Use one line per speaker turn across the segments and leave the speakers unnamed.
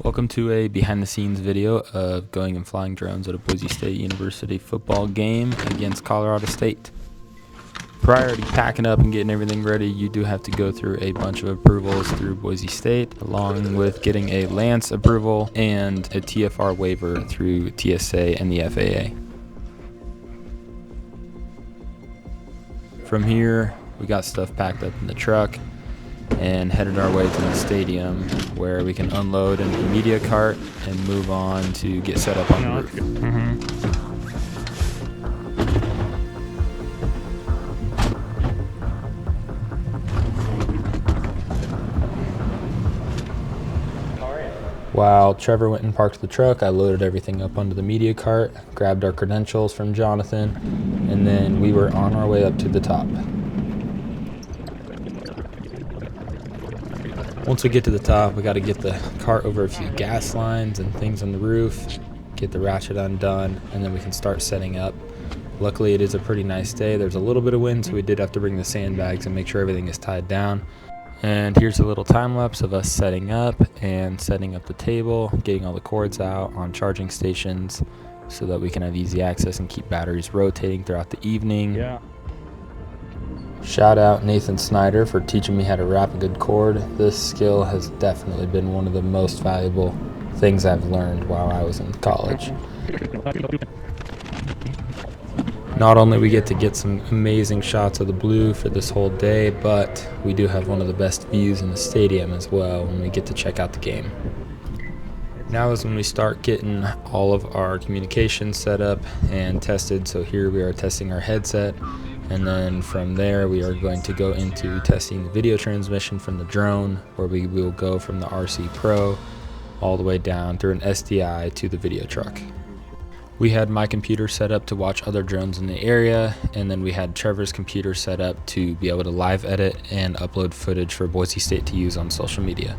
Welcome to a behind the scenes video of going and flying drones at a Boise State University football game against Colorado State. Prior to packing up and getting everything ready, you do have to go through a bunch of approvals through Boise State, along with getting a Lance approval and a TFR waiver through TSA and the FAA. From here, we got stuff packed up in the truck and headed our way to the stadium where we can unload in the media cart and move on to get set up on the roof. While Trevor went and parked the truck, I loaded everything up onto the media cart, grabbed our credentials from Jonathan, and then we were on our way up to the top. Once we get to the top, we got to get the cart over a few gas lines and things on the roof, get the ratchet undone, and then we can start setting up. Luckily, it is a pretty nice day. There's a little bit of wind, so we did have to bring the sandbags and make sure everything is tied down. And here's a little time lapse of us setting up and setting up the table, getting all the cords out on charging stations so that we can have easy access and keep batteries rotating throughout the evening.
Yeah.
Shout out Nathan Snyder for teaching me how to wrap a good cord. This skill has definitely been one of the most valuable things I've learned while I was in college. Not only we get to get some amazing shots of the blue for this whole day, but we do have one of the best views in the stadium as well when we get to check out the game. Now is when we start getting all of our communications set up and tested. So here we are testing our headset, and then from there we are going to go into testing the video transmission from the drone, where we will go from the RC Pro all the way down through an SDI to the video truck. We had my computer set up to watch other drones in the area, and then we had Trevor's computer set up to be able to live edit and upload footage for Boise State to use on social media.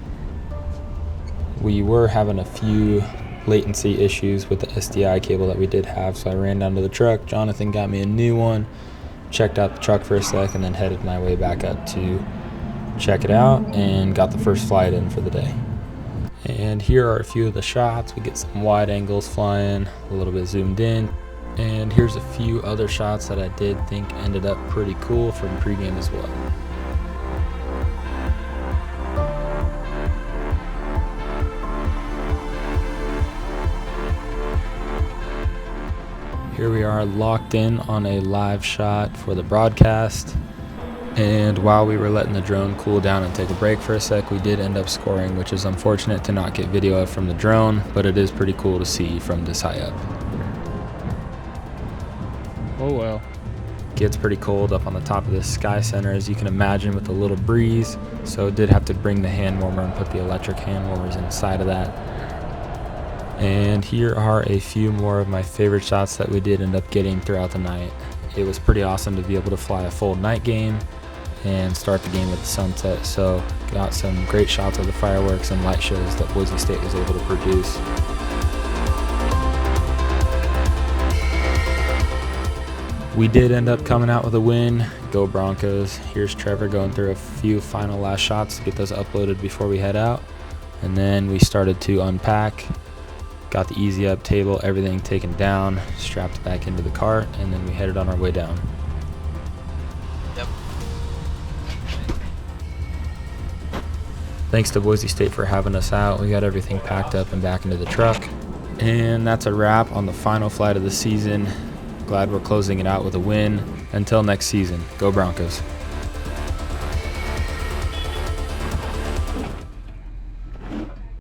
We were having a few latency issues with the SDI cable that we did have, so I ran down to the truck. Jonathan got me a new one, checked out the truck for a sec, and then headed my way back up to check it out and got the first flight in for the day. And here are a few of the shots. We get some wide angles flying, a little bit zoomed in, and here's a few other shots that I did think ended up pretty cool from pregame as well. Here we are locked in on a live shot for the broadcast. And while we were letting the drone cool down and take a break for a sec, we did end up scoring, which is unfortunate to not get video of from the drone, but it is pretty cool to see from this high up.
Oh well.
Gets pretty cold up on the top of this sky center, as you can imagine, with a little breeze, so did have to bring the hand warmer and put the electric hand warmers inside of that. And here are a few more of my favorite shots that we did end up getting throughout the night. It was pretty awesome to be able to fly a full night game and start the game with the sunset, so got some great shots of the fireworks and light shows that Boise State was able to produce. We did end up coming out with a win. Go Broncos. Here's Trevor going through a few final last shots to get those uploaded before we head out, and then we started to unpack. Got the easy up table, everything taken down, strapped back into the cart, and then we headed on our way down.
Yep.
Thanks to Boise State for having us out. We got everything packed up and back into the truck. And that's a wrap on the final flight of the season. Glad we're closing it out with a win. Until next season, go Broncos.